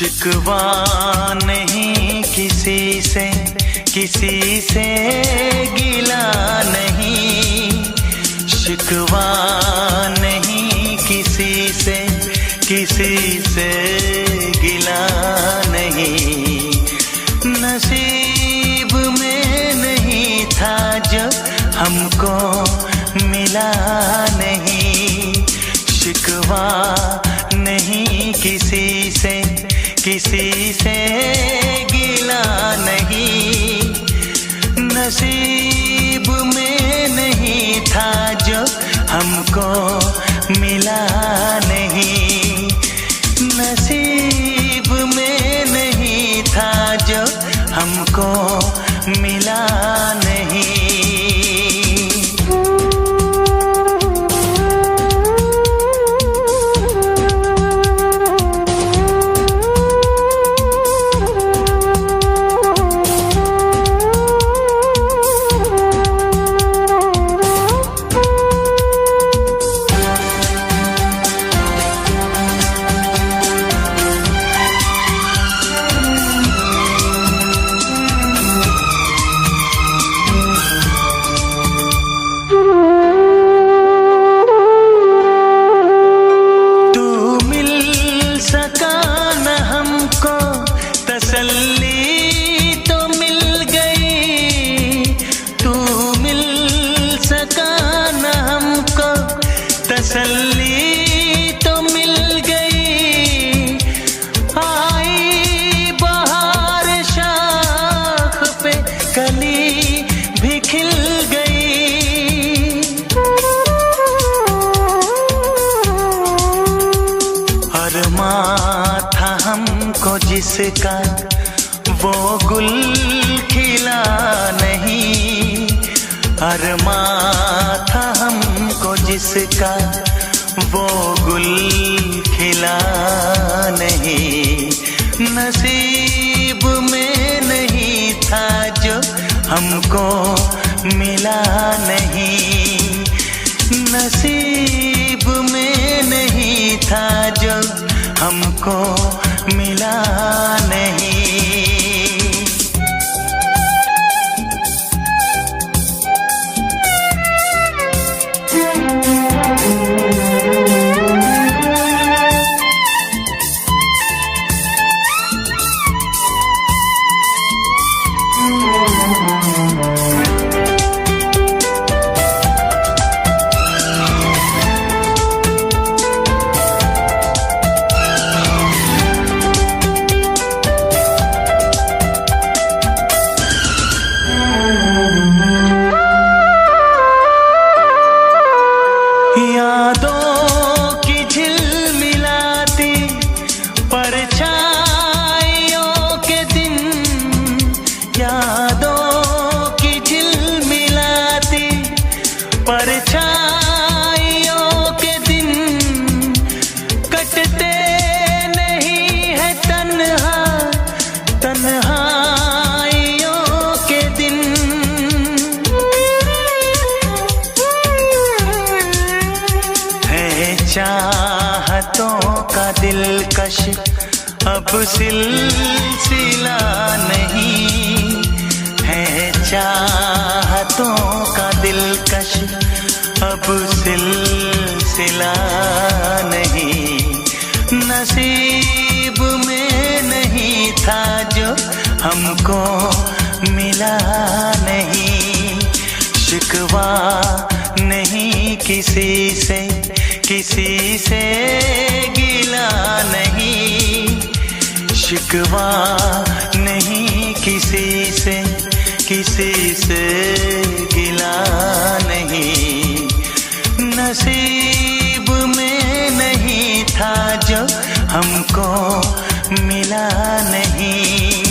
शिकवा नहीं किसी से, किसी से गिला नहीं। शिकवा नहीं किसी से, किसी से गिला नहीं। नसीब में नहीं था जो हमको मिला नहीं। शिकवा नहीं किसी से, किसी से गिला नहीं। नसीब में नहीं था जो हमको मिला नहीं। नसीब में नहीं था जो हमको मिला नहीं। तसल्ली तो मिल गई। आई बहार शाख पे कली भी खिल गई। अरमां था हमको जिसका वो गुल खिला नहीं। अरमां था हमको जिसका वो गुल खिला नहीं। नसीब में नहीं था जो हमको मिला नहीं। नसीब में नहीं था जो हमको मिला नहीं। यादों की झिलमिलाती परछाइयों के दिन। यादों की झिलमिलाती परछाइयों के दिन। कटते नहीं है तन्हा तन्हाइयों के दिन। चाहतों का दिलकश अब सिलसिला नहीं है। चाहतों का दिलकश अब सिलसिला नहीं। नसीब में नहीं था जो हमको मिला नहीं। शिकवा नहीं किसी से, किसी से गिला नहीं। शिकवा नहीं किसी से, किसी से गिला नहीं। नसीब में नहीं था जो हमको मिला नहीं।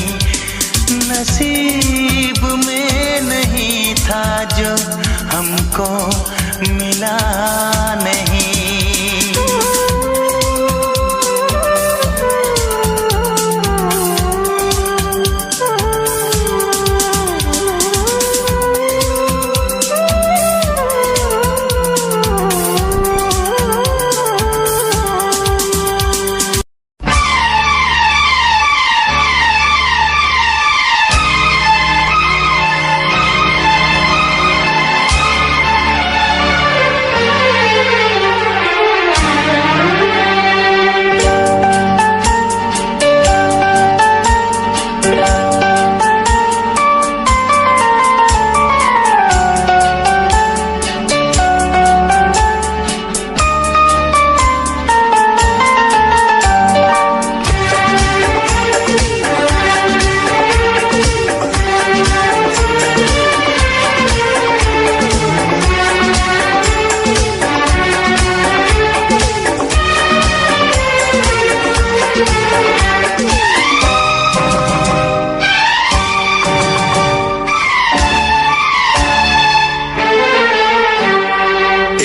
नसीब में नहीं था जो हमको मिला नहीं।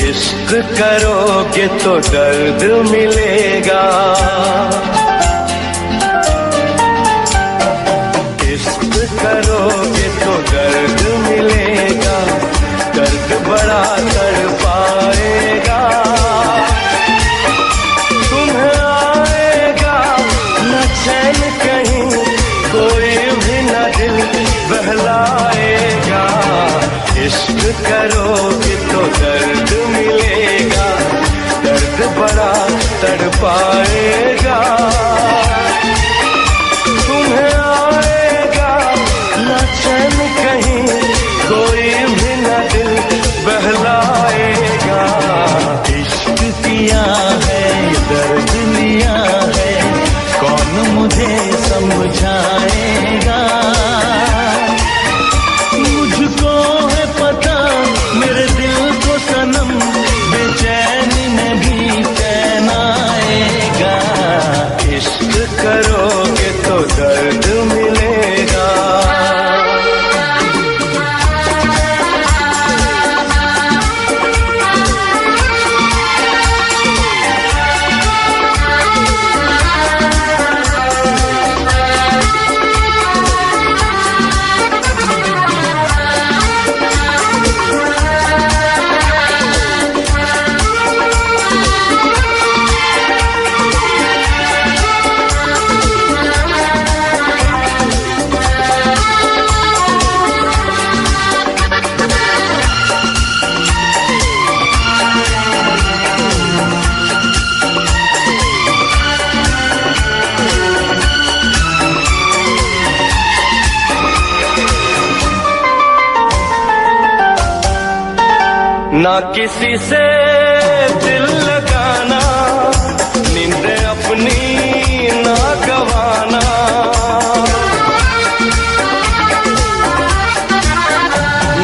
इश्क करोगे तो दर्द मिलेगा, इश्क करोगे तो दर्द मिलेगा, दर्द बड़ा तड़पाएगा। तुम्हें आएगा न चैन कहीं, कोई भी न दिल बहलाएगा। इश्क करोगे तो दर्द मिलेगा, दर्द बड़ा तड़पाएगा। तुम्हें आएगा न चैन कहीं, कोई भी न दिल बहलाएगा। इश्क किया है दर्द लिया है, कौन मुझे समझाएगा। मुझको है पता मेरे दिल को सनम, बेचैनी में भी चैन आएगा। इश्क करोगे तो दर्द मिलेगा। ना किसी से दिल लगाना, नींद अपनी ना गवाना।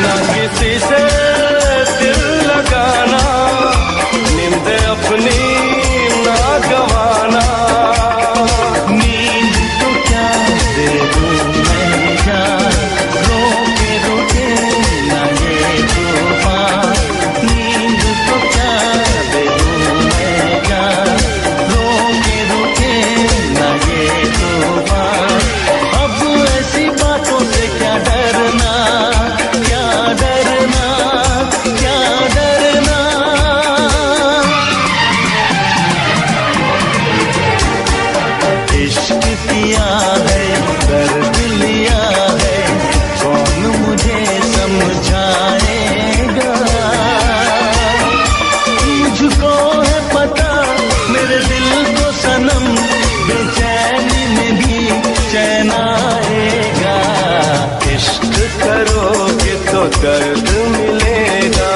ना किसी से दिल लगाना, नींद अपनी ना गवाना। नींद तो क्या दे दूं मैं जान, रोके रोके ना ये तूफान। नींद तो क्या दे दूं मैं जान, रोके रोके ना ये तूफान। अब ऐसी बातों से क्या डरना, क्या डरना, क्या डरना। इश्क किया है दर्द लिया है, कौन मुझे समझाएगा। मुझको है पता मेरे दिल को सनम, बेचैनी में भी चैन आएगा। इश्क करोगे तो दर्द मिलेगा।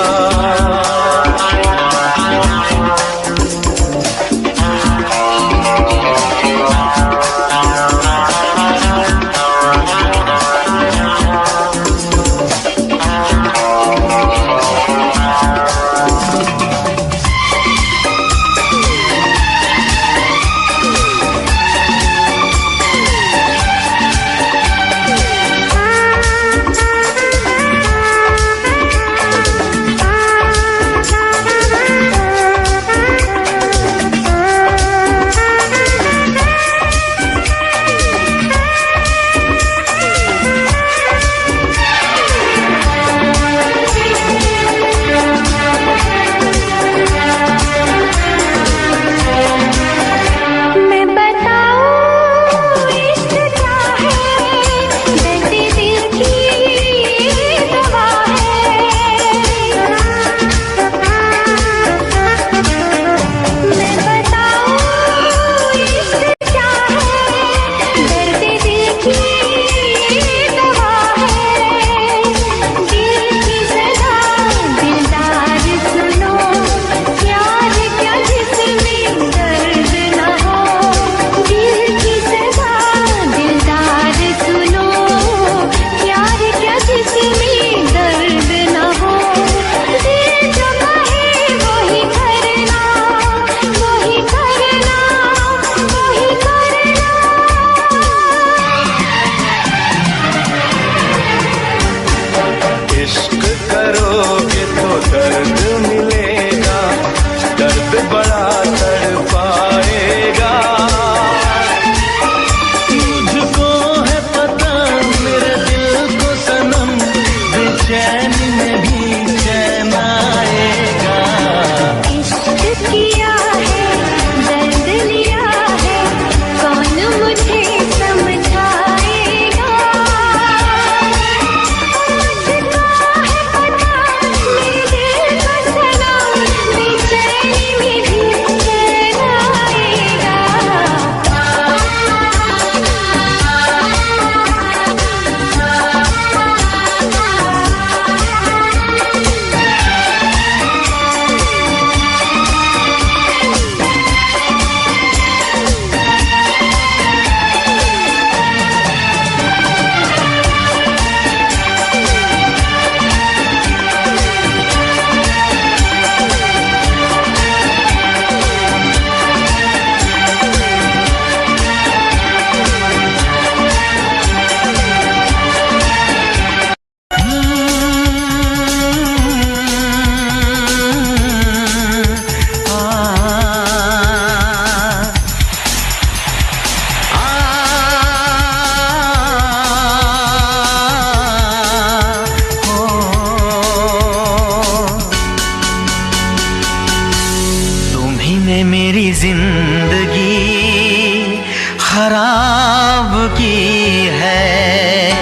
शराब की है।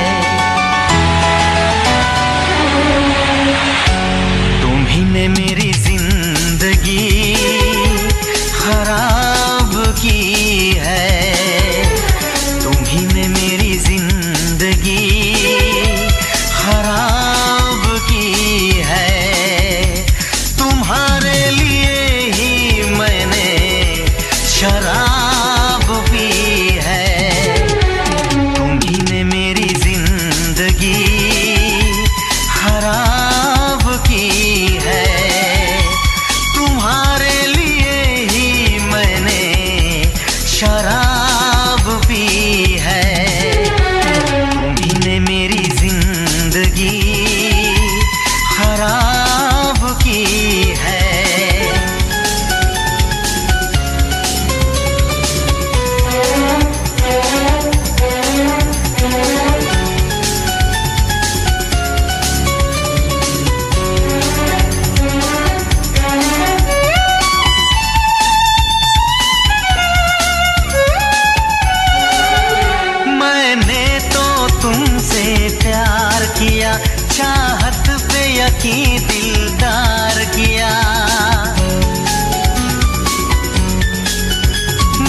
तुम्ही ने मेरी जिंदगी खराब की है। तुम्ही ने मेरी जिंदगी खराब की है। तुम्हारे लिए ही मैंने शराब पी है। तुम्ही ने मेरी जिंदगी खराब की है। तुम्हारे लिए ही मैंने शराब पी है। तुम्ही ने मेरी जिंदगी खराब की है। मैंने तो तुमसे प्यार किया, चाहत पे यकीन दिलदार किया।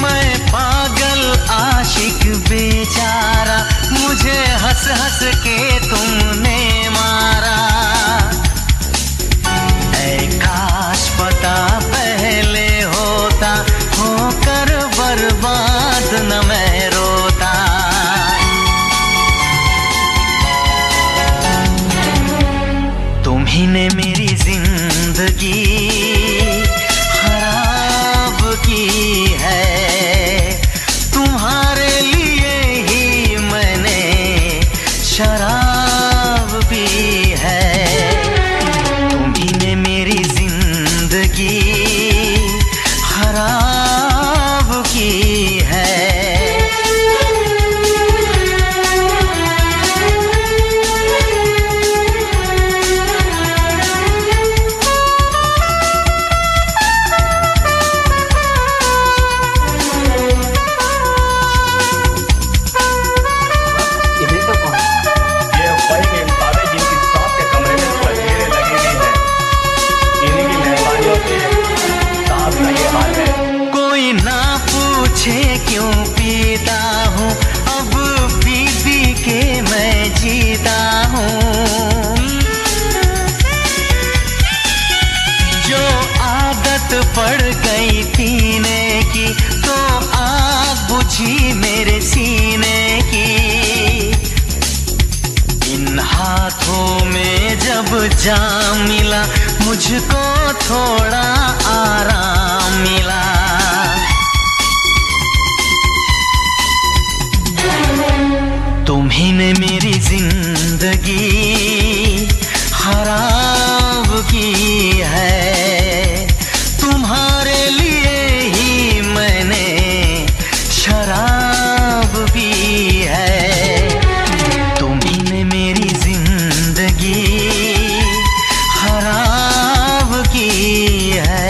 मैं पागल आशिक बेचारा, मुझे हंस हंस के तुमने मारा। ऐ काश पता पहले होता, होकर बर्बाद न मैं रोता। तुम्ही ने मेरी जिंदगी खराब की है। तुम्हारे लिए ही मैंने शराब पी है। तुम्ही ने मेरी जिंदगी खराब की है। ये वही इंसान है जिनकी सांप के कमरे में तस्वीरें लगी हुई हैं। इन्हीं की मेहरबानियों से सांप का ये हाल है। कोई ना पूछे क्यों पीता हूँ, अब पी पी के मैं जीता हूँ। जो आदत पड़ गई पीने की, तो आग बुझी मेरे सीने की। इन हाथों में जब जाम मिला, मुझको थोड़ा आराम मिला। तुम्ही ने मेरी जिंदगी खराब की है। तुम्हारे लिए ही मैंने शराब पी है। तुम्ही ने मेरी जिंदगी खराब की है।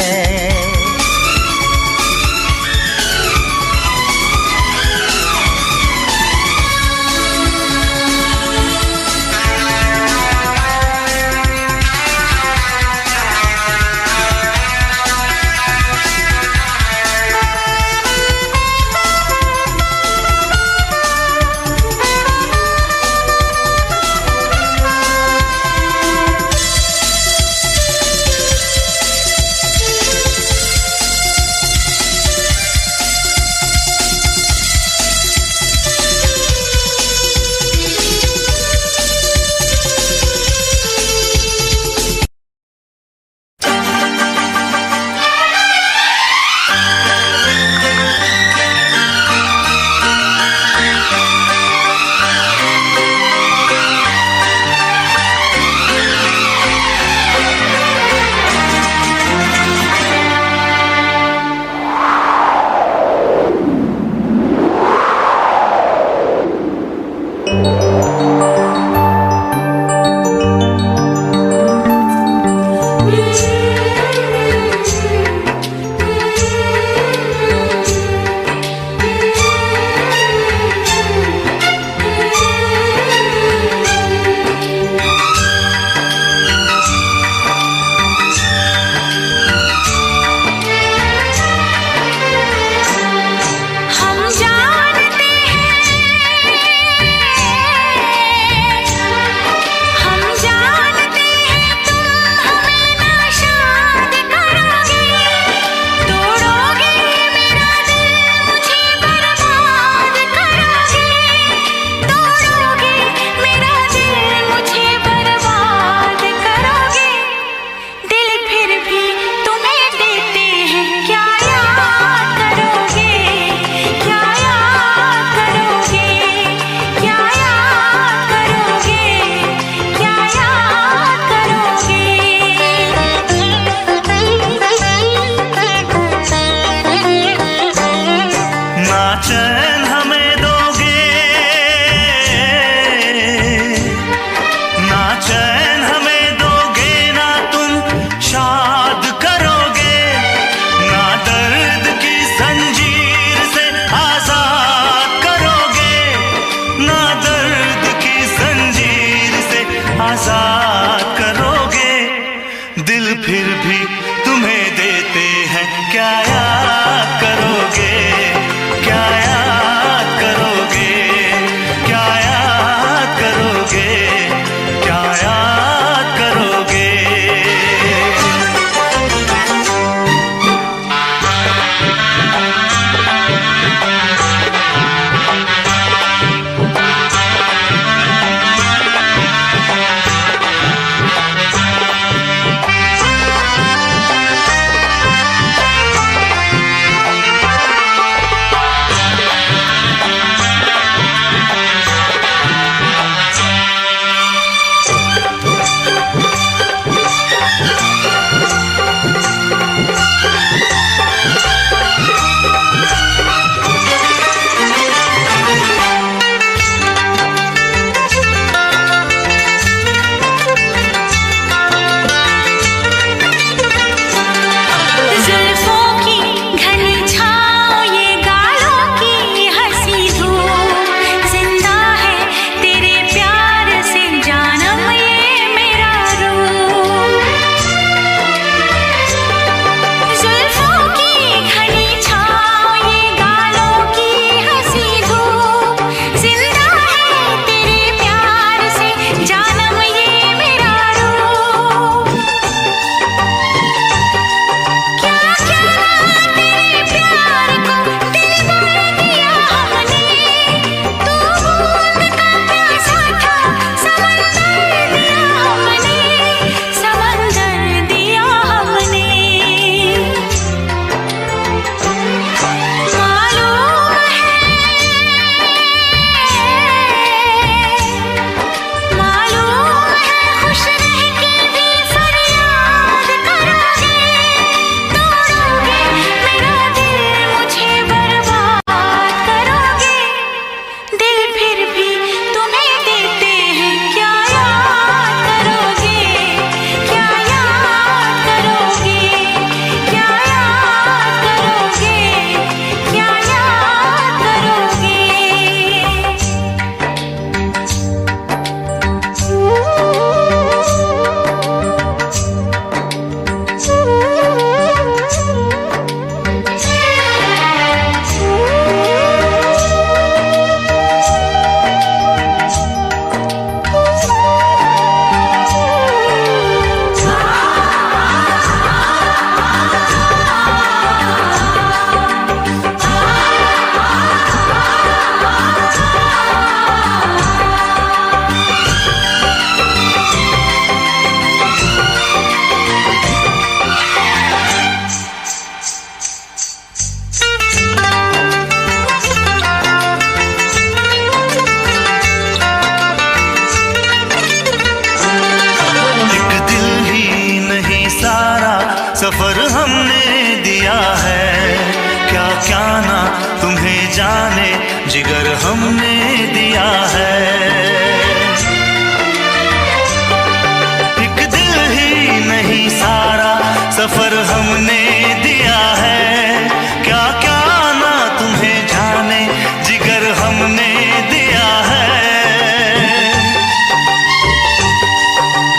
जिगर हमने दिया है। एक दिल ही नहीं सारा सफर हमने दिया है। क्या क्या ना तुम्हें जाने जिगर हमने दिया है।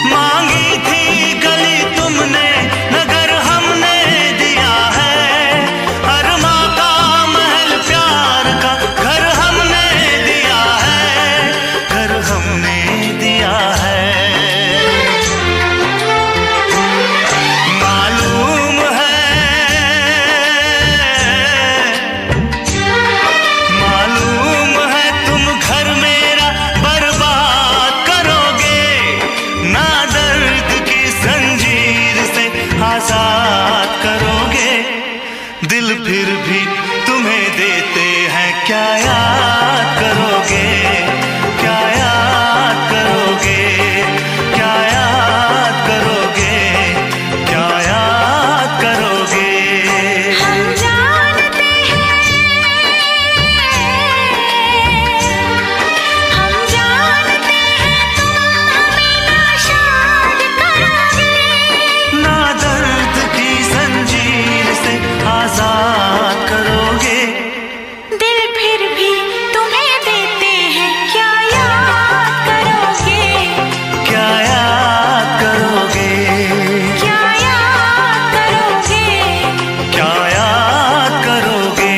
मांगी थी गली तुमने नगर हमने दिया है। हर माँ का महल प्यार का घर हमने दिया है। घर हमने दिया है। मालूम है तुम घर मेरा बर्बाद करोगे। ना दर्द की जंजीर से आजाद करोगे। दिल फिर भी तुम्हें देते हैं, क्या याद करोगे। क्या याद करोगे। क्या याद करोगे। क्या याद करोगे। हम जानते हैं तुम हमें नाशाद करोगे। ना दर्द की जंजीर से आजाद करोगे। दिल फिर भी तुम्हें देते हैं, क्या याद करोगे। क्या याद करोगे। क्या याद करोगे। क्या याद करोगे।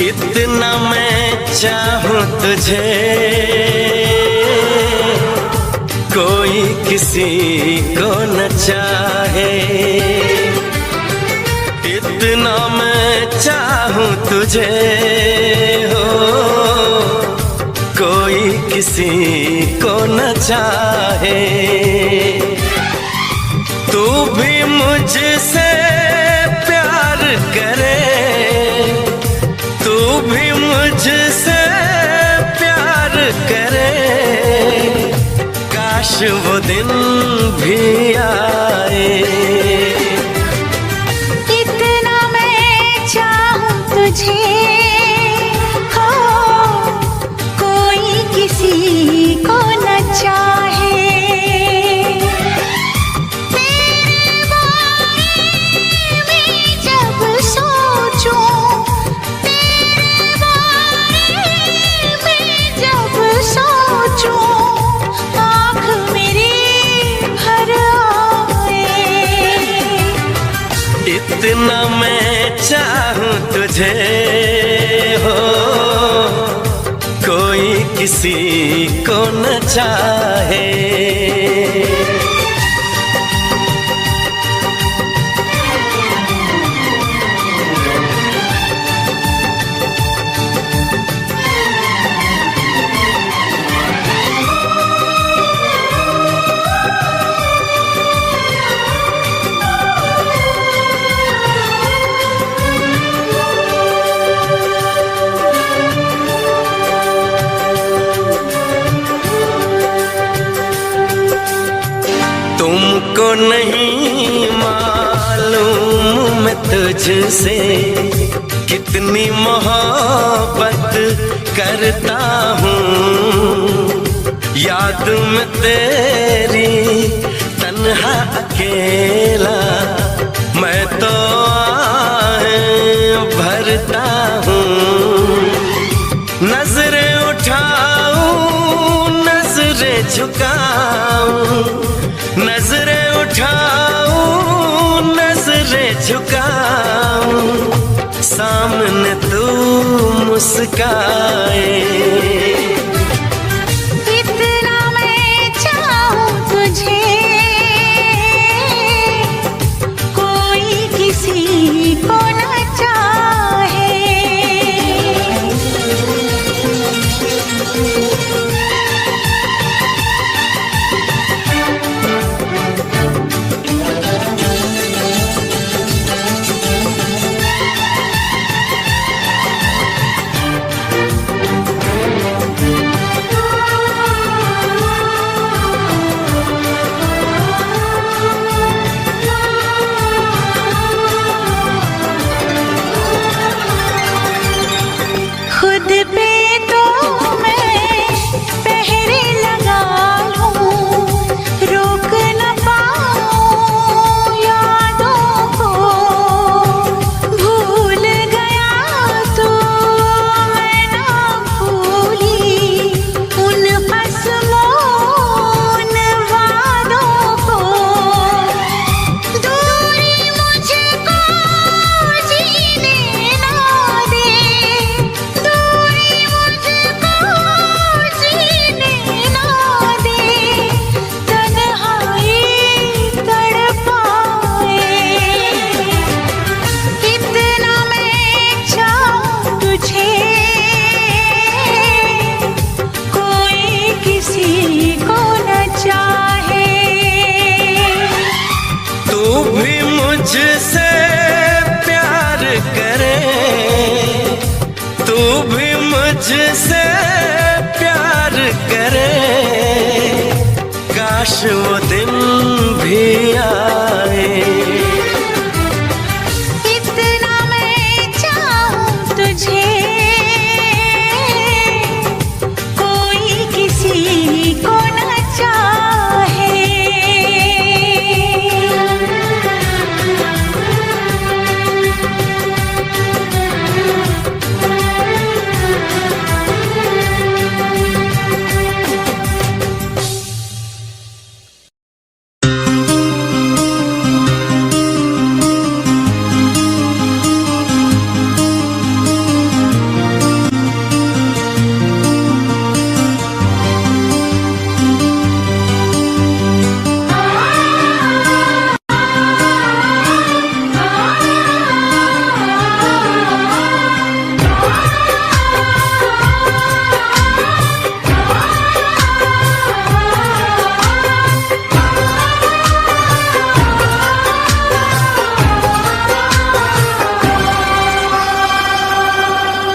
इतना मैं चाहूं तुझे, कोई किसी को न चाहे। इतना मैं चाहूं तुझे हो, कोई किसी को न चाहे। तू भी मुझसे प्यार करे, तू भी मुझसे प्यार करे। काश वो दिन भी आए। इतना मैं चाहूं तुझे हो, कोई किसी को न चाहे। तेरे बारे में जब सोचूं, तेरे बारे में जब सोचूं, आँख मेरी भर आए। इतना मैं चाहूं तुझे हो, कोई किसी को न चाहे। तुमको नहीं मालूम मैं तुझसे कितनी मोहब्बत करता हूँ। याद में तेरी तन्हा अकेला मैं तो आहें भरता हूँ। नजरें उठाऊं नजरें झुकाऊं, नजरें उठाऊं नजरें झुकाऊं, सामने तू मुस्काए। इतना मैं चाहूं तुझे कोई किसी को न चाहे। खुद पे तो मैं पहरे लगा लूं, रोक न पाऊं यादों को। भूल गया तो मैं ना भूली उन कसमों उन वादों को। दूरी मुझको जीने ना दे, दूरी मुझको जीने ना दे, तन्हाई तड़पाए। इतना मैं चाहूं तुझे कोई किसी को न चाहे। तू भी मुझसे प्यार करे, तू भी मुझसे प्यार करे, काश वो दिन भी आए। इतना मैं चाहूं तुझे कोई किसी को न चाहे।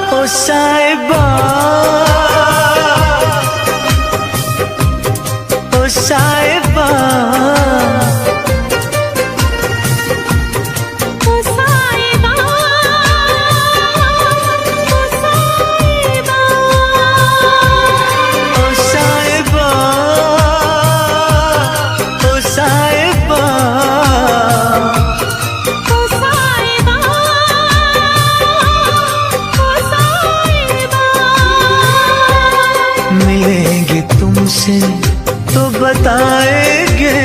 ओ साहिबा, ओ साहिबा, ओ साहिबा, ओ साहिबा, ओ साहिबा, ओ साहिबा, ओ साहिबा, ओ साहिबा। मिलेंगे तुमसे तो बताएंगे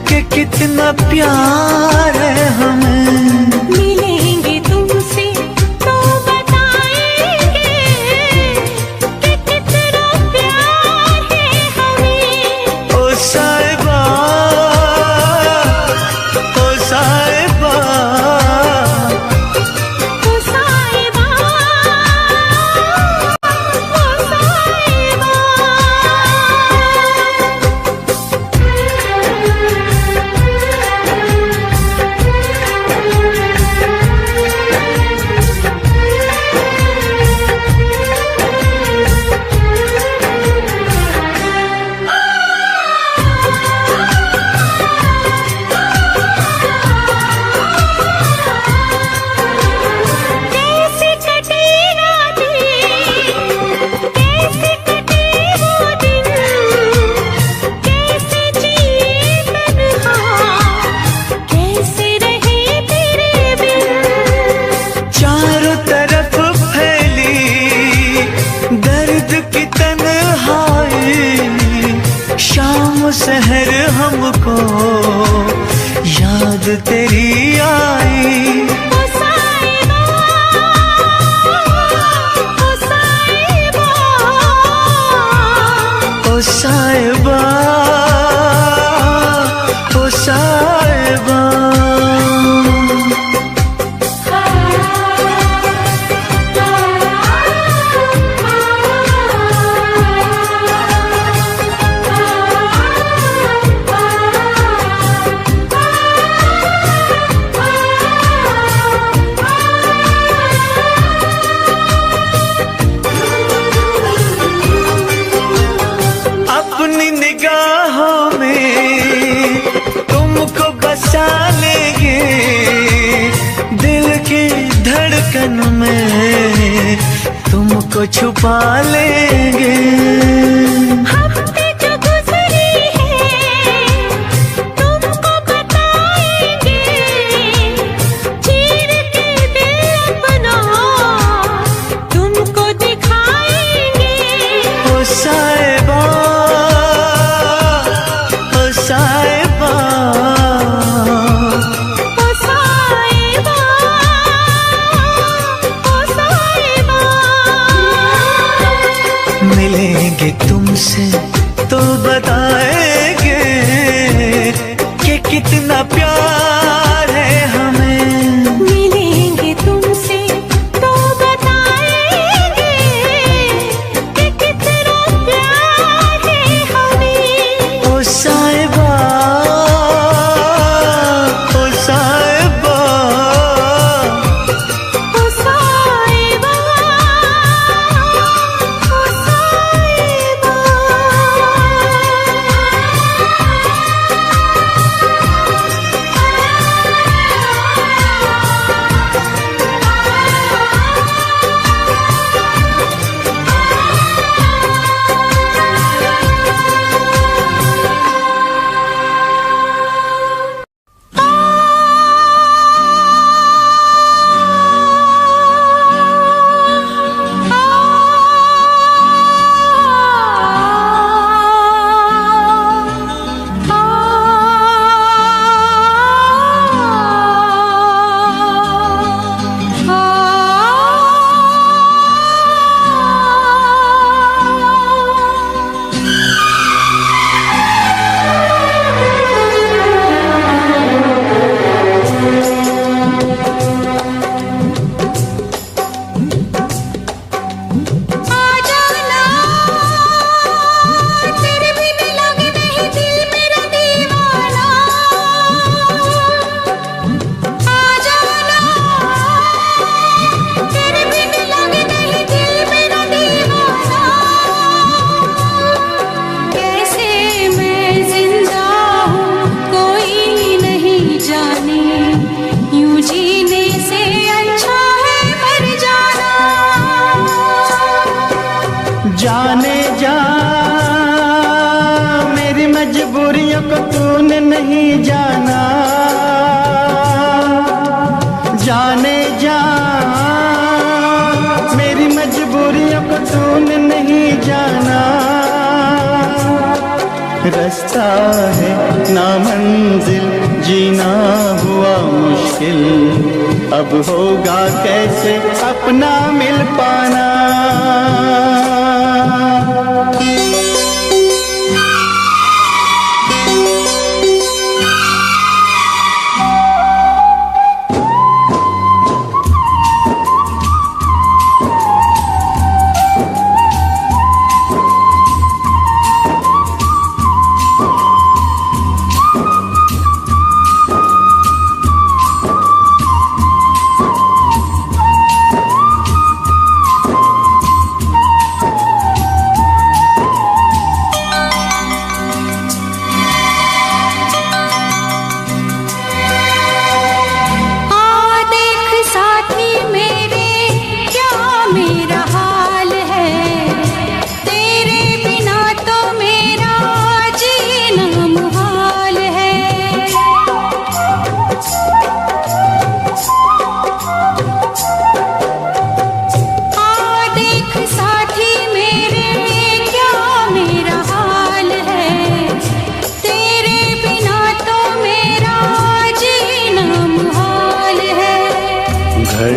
कि कितना प्यार है हमें। मिलेंगे तुमसे तो बताएंगे कि कितना प्यार है हमें। ओ साहिबा, ओ साहिबा, ओ साहिबा, ओ साहिबा। शहर हमको याद तेरी आई। ओ साहिबा, ओ साहिबा, ओ साहिबा, ओ साहिबा। अपनी निगाहों में तुमको बसा लेंगे, दिल की धड़कन में तुमको छुपा लेंगे। हफ्ते जो गुजरी है तुमको बताएंगे, चीर के दिल अपना तुमको दिखाएंगे। ओ साहिबा, ओ साहिबा, ओ साहिबा, ओ साहिबा। मिलेंगे तुमसे तो बताएंगे कि कितना प्यार है हमें। मिलेंगे तुमसे तो बताएंगे कि कितना प्यार है हमें। ओ साहिबा, ओ साहिबा, ओ साहिबा, ओ साहिबा। जाने जा मेरी मजबूरियों को तूने नहीं जाना, जाने जा मेरी मजबूरियों को तूने नहीं जाना। रास्ता है ना मंजिल, जीना हुआ मुश्किल, अब होगा कैसे अपना मिल पाना।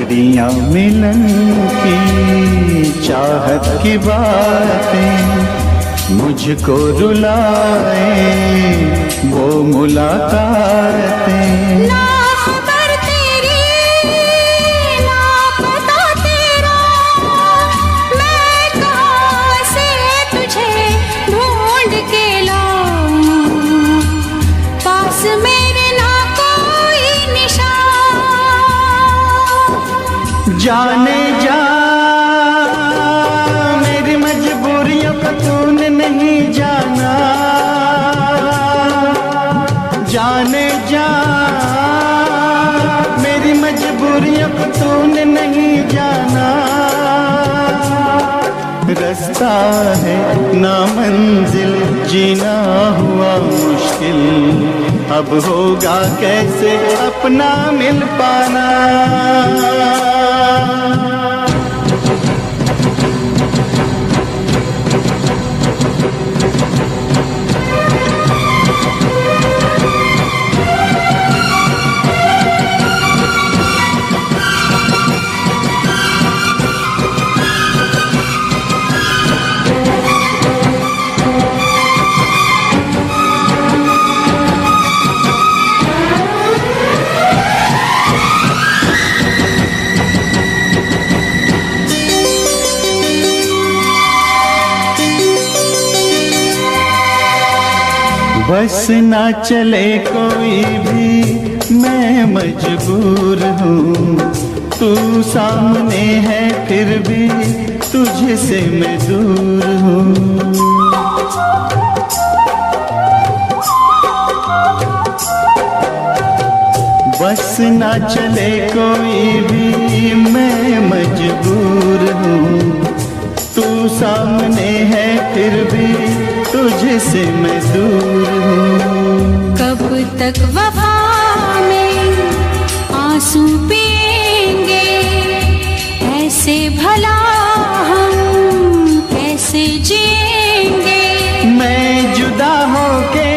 घड़ियां मिलन की चाहत की बातें मुझको रुलाए वो मुलाकातें। ना खबर तेरी ना पता तेरा, मैं कहाँ से तुझे ढूंढ के लाऊं, पास मेरे ना कोई निशान। जाने जा मेरी मजबूरियों को तूने नहीं जाना, जाने जा मेरी मजबूरियों को तूने नहीं जाना। रास्ता है ना मंजिल जीना हुआ मुश्किल, अब होगा कैसे अपना मिल पाना। बस ना चले कोई भी मैं मजबूर हूँ, तू सामने है फिर भी तुझसे मैं दूर हूँ। बस ना चले कोई भी मैं मजबूर हूँ, तू सामने है फिर भी तुझसे मैं दूर हूँ। कब तक वफा में आंसू पिएंगे, ऐसे भला हम कैसे जिएंगे। मैं जुदा होके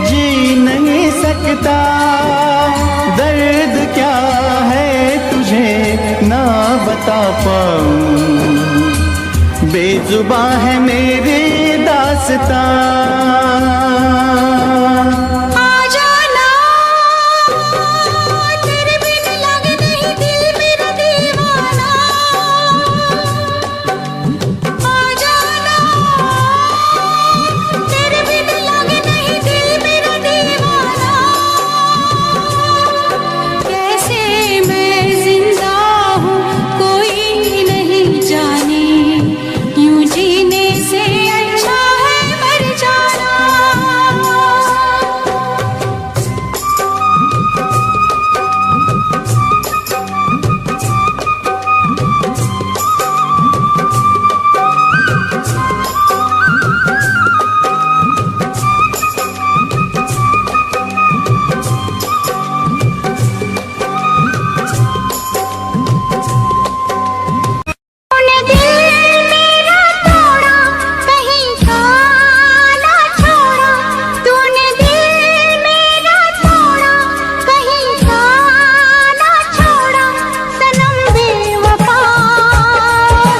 जी नहीं सकता, दर्द क्या है तुझे ना बता पाऊं, बेजुबां है मेरी दास्तां। आ जाना तेरे बिन लगे नहीं दिल मेरा दीवाना, आ जाना तेरे बिन लगे नहीं दिल मेरा दीवाना। कैसे मैं जिंदा हूँ कोई नहीं जाने, यूं जीने से अच्छा है मर जाना। तूने दिल मेरा तोड़ा कहीं का ना छोड़ा, तूने दिल मेरा तोड़ा कहीं का ना छोड़ा। सनम बेवफा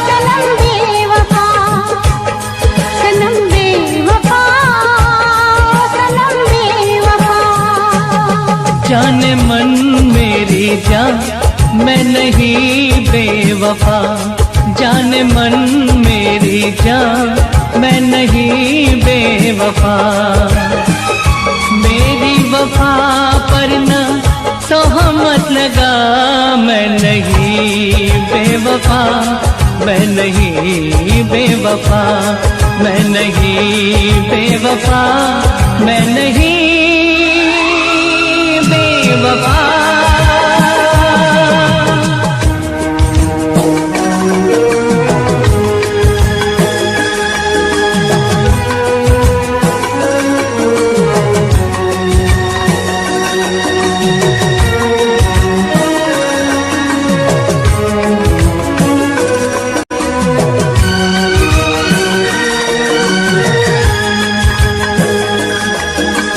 सनम बेवफा सनम बेवफा सनम बेवफा। जाने मन मेरी जान मैं नहीं बेवफा, जाने मन मेरी जान मैं नहीं बेवफा। मेरी वफा पर न तोहमत लगा, मैं नहीं बेवफा, मैं नहीं बेवफा, मैं नहीं बेवफा, मैं नहीं बेवफा।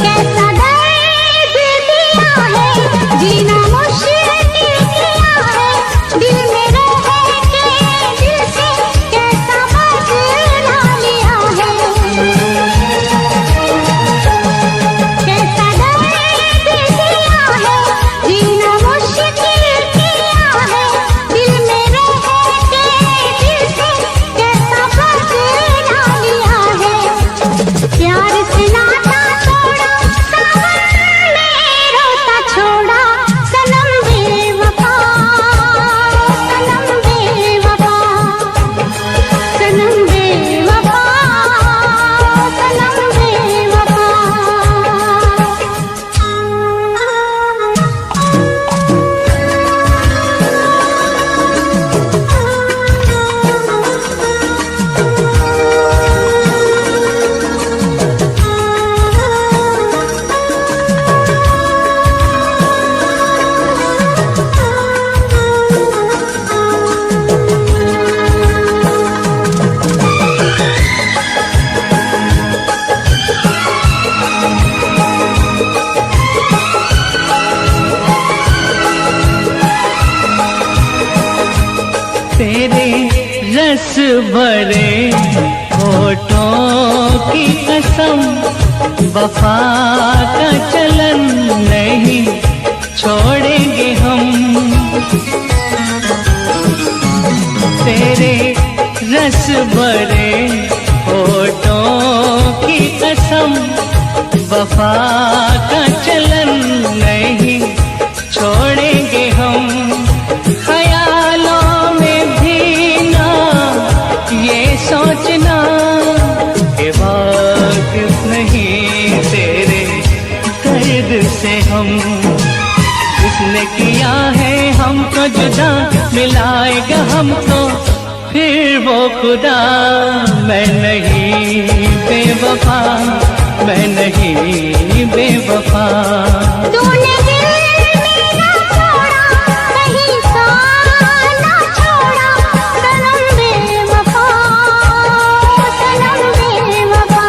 कैसे भरे होठों की कसम, वफा का चलन नहीं छोड़ेंगे हम। तेरे रस भरे होठों की कसम, वफा का चलन नहीं छोड़ेंगे हम। ख्यालों में भी ना ये सोचना कि वाकिफ नहीं तेरे दर्द से हम। जिसने किया है हमको जुदा, मिलाएगा हमको फिर वो खुदा। मैं नहीं बेवफा, मैं नहीं बेवफा। तूने दिल मेरा तोड़ा, कहीं सा ना छोड़ा, सनम बेवफा, सनम बेवफा।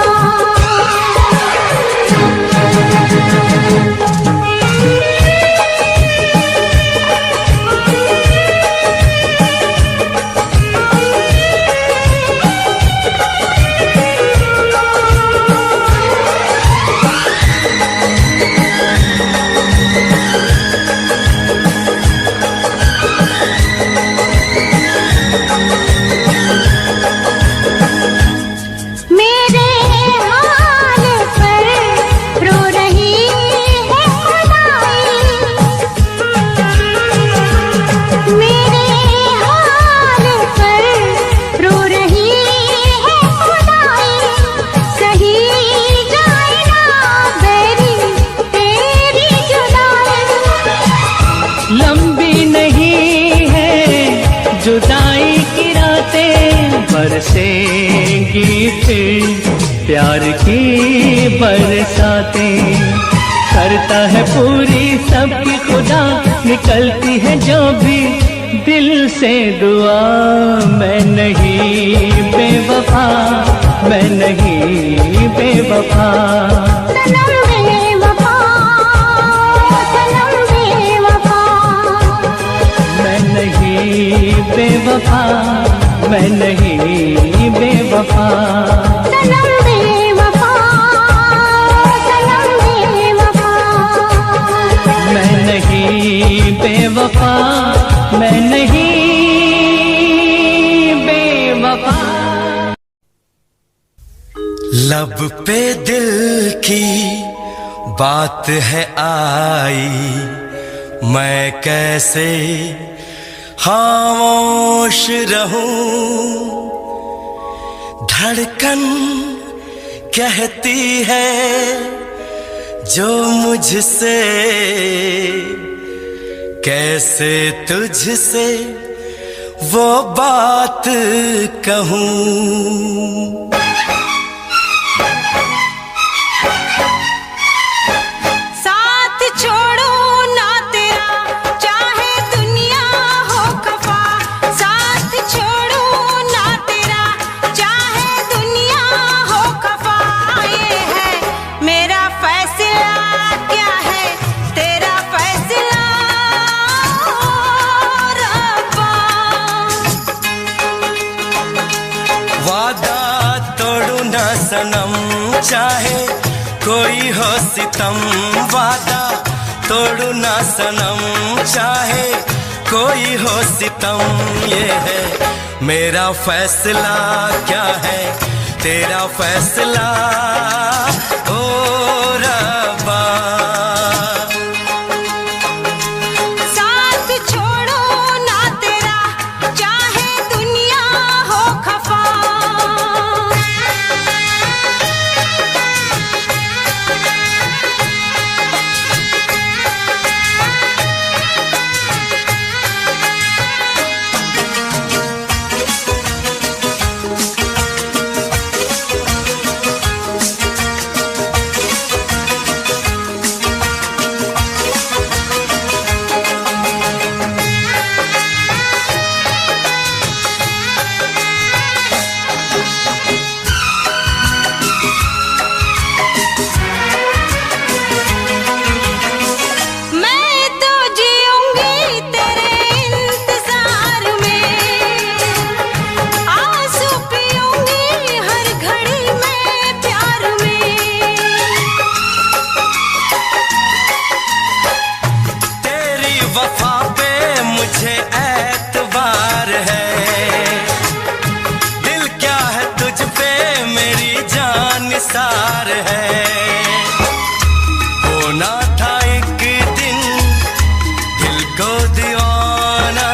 जुदाई की रातें बरसेंगी फिर प्यार की बरसातें। करता है पूरी सबकी खुदा, निकलती है जो भी दिल से दुआ। मैं नहीं बेवफा, मैं नहीं बेवफा। सनम बेवफा, सनम बेवफा। मैं नहीं बेवफा, मैं नहीं बेवफा। सनम बेवफा, सनम बेवफा। मैं नहीं बेवफा, मैं नहीं बेवफा। लब पे दिल की बात है आई, मैं कैसे खामोश रहूं। धड़कन कहती है जो मुझसे, कैसे तुझसे वो बात कहूं। साथ छोड़ो ना तेरा, चाहे दुनिया हो खफा। साथ छोड़ो ना तेरा, चाहे दुनिया हो खफा। ये है मेरा फैसला, क्या है तेरा फैसला रब्बा। वादा तोड़ू ना सनम, चाहे कोई हो सितम। वादा तोड़ू ना सनम, चाहे कोई हो सितम। ये है मेरा फैसला, क्या है तेरा फैसला ओ रब्बा। साथ छोड़ो ना तेरा, चाहे दुनिया हो खफा। निसार है। होना था एक दिन दिल को दीवाना,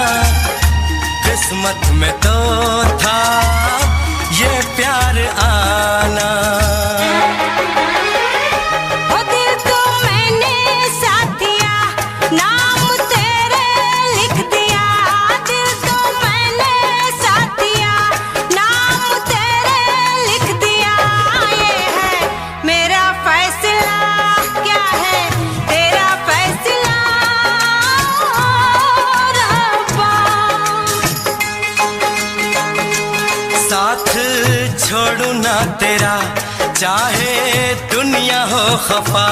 किस्मत में तो था ये प्यार आना। ओ दिल को मैंने साथ दिया, नाम तेरे लिख दिया। दिल को मैंने साथ दिया, नाम तेरे लिख दिया। ये है मेरा फैसला, क्या है तेरा फैसला रब्बा। साथ छोड़ू ना तेरा, चाहे दुनिया हो खफा।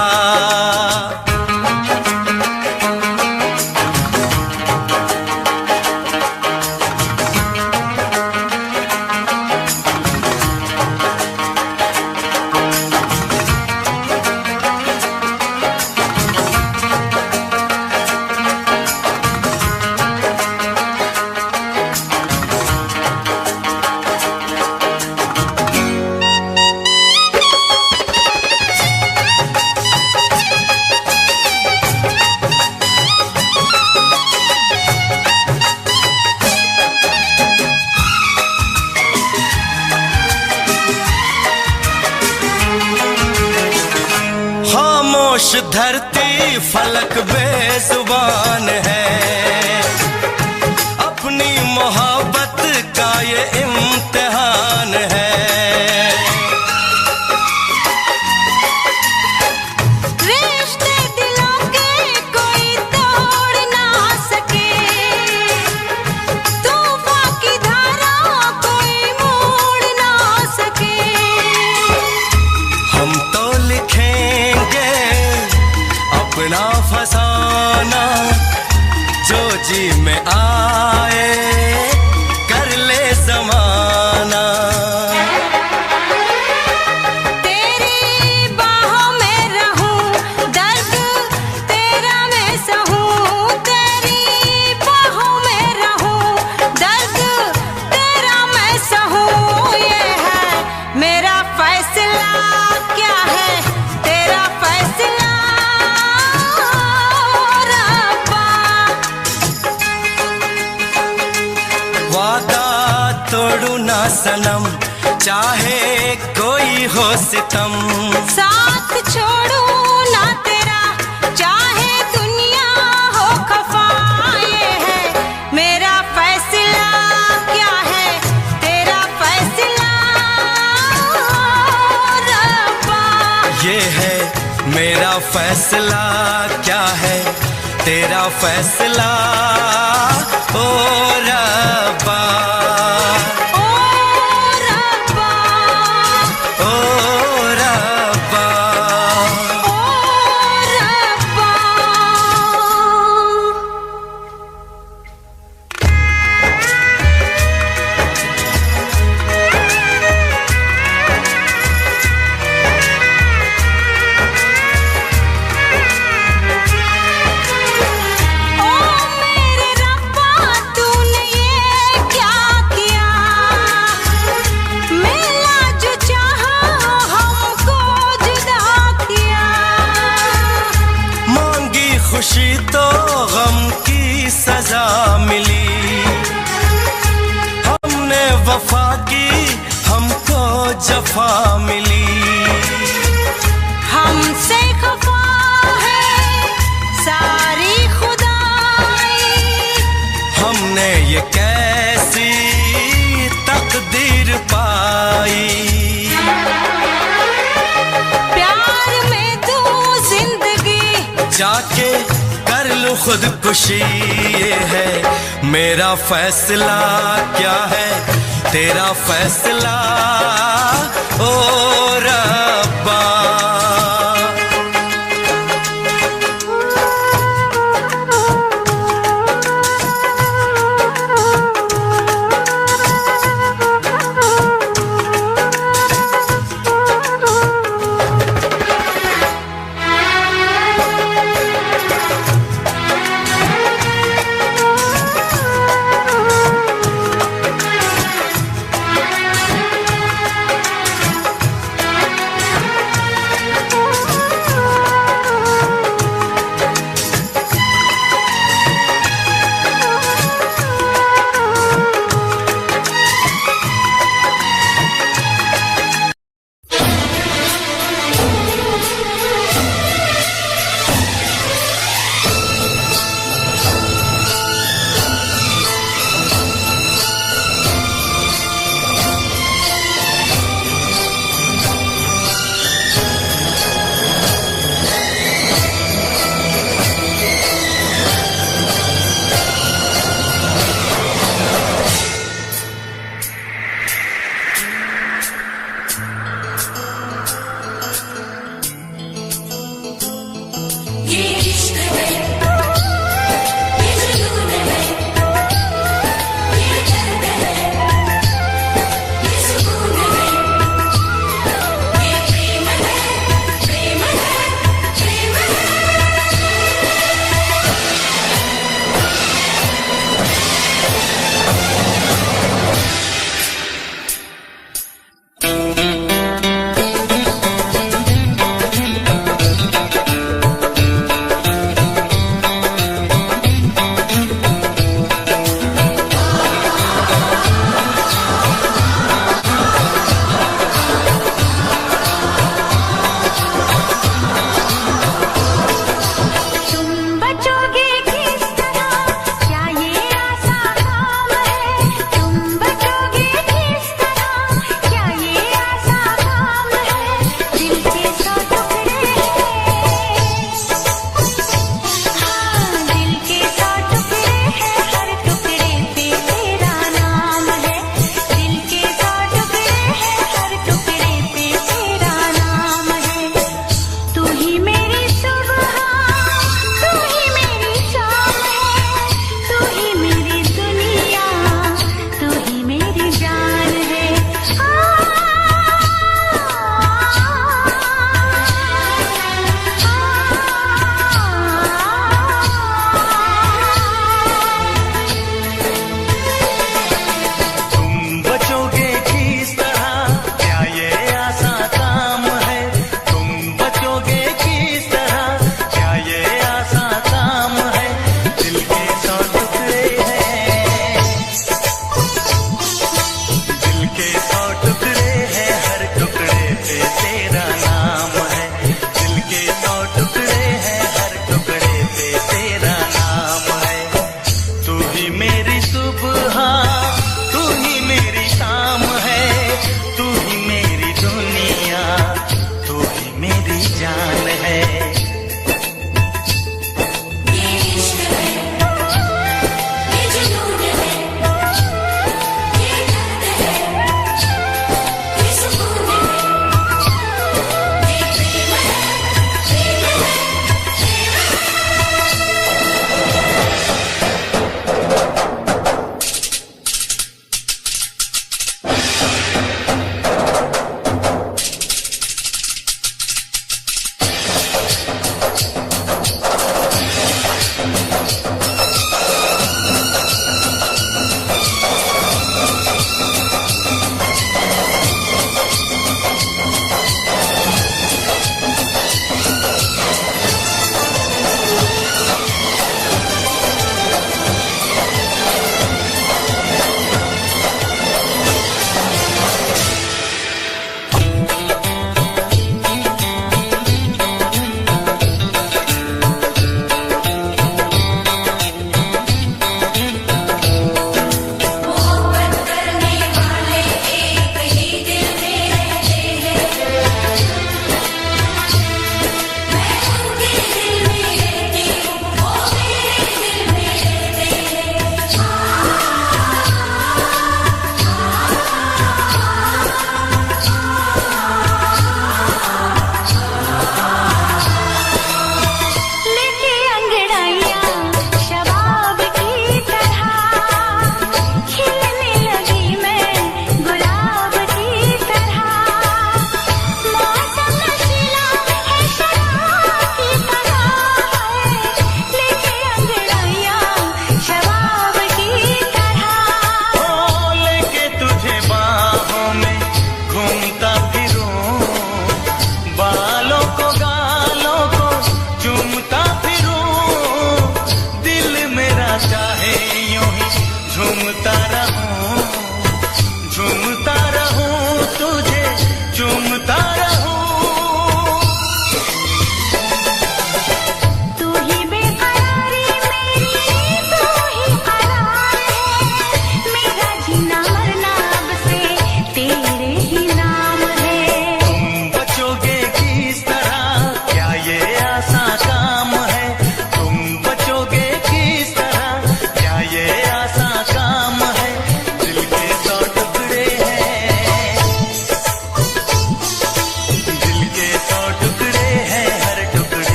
खामोश धरती फलक बेजुबान है, अपनी मोहब्बत का ये इम्तिहान है। रिश्ते दिलों के कोई तोड़ ना सके, तूफान की धारा कोई मोड़ ना सके। हम तो लिखेंगे अपना फसाना, जो जी में आए कर ले जमाना। तेरी बाहों में रहूं, दर्द तेरा मैं सहूं। तेरी बाहों में रहूं, दर्द तेरा मैं सहूं। ये है मेरा फैसला, क्या है तेरा फैसला रब्बा। वादा तोड़ू ना सनम, चाहे कोई हो सितम। साथ छोड़ू ना तेरा, चाहे दुनिया हो खफा। ये है मेरा फैसला, क्या है तेरा फैसला रब्बा। ये है मेरा फैसला, क्या है तेरा फैसला ओ रब्बा। ओ रब्बा, ओ रब्बा। ओ रब्बा। ओ मेरे रब्बा, तूने ये क्या किया। मिला जो चाहा हमको जुदा किया। मांगी खुशी तो गम की सजा मिली, हमने वफा की हमको जफा मिली। हमसे खफा है सारी खुदाई। हमने ये कैसी तकदीर पाई। प्यार में तू जिंदगी जाके कर लूं खुदकुशी, ये है मेरा फैसला, क्या है तेरा फैसला ओ रब्बा।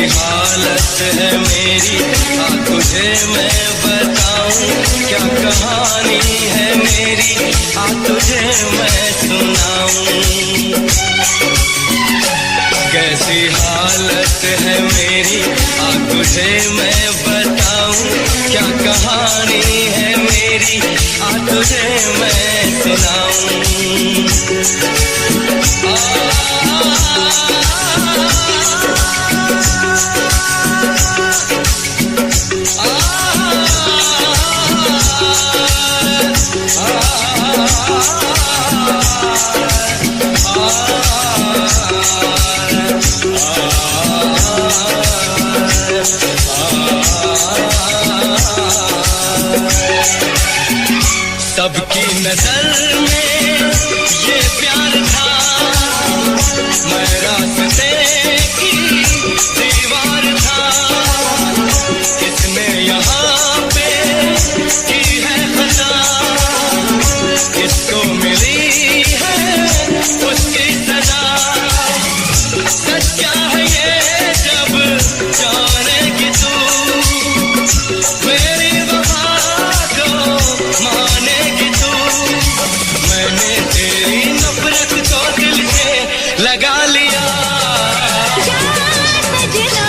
हालत है मेरी, तुझे मैं बताऊं क्या कहानी है मेरी, तुझे मैं सुनाऊं। कैसी हालत है मेरी, तुझे मैं बताऊं क्या कहानी है मेरी, तुझे मैं सुनाऊं। सबकी नजर में ये प्यार था, मैं रास्ते की दीवार था, किसने यहाँ पे की है खता, किसको मिली है उसकी सजा। सच्चा है ये जब जानेगी तू, मेरी वफा को मानेगी तू। मैंने तेरी नफरत को दिल से लगा लिया। जा सजना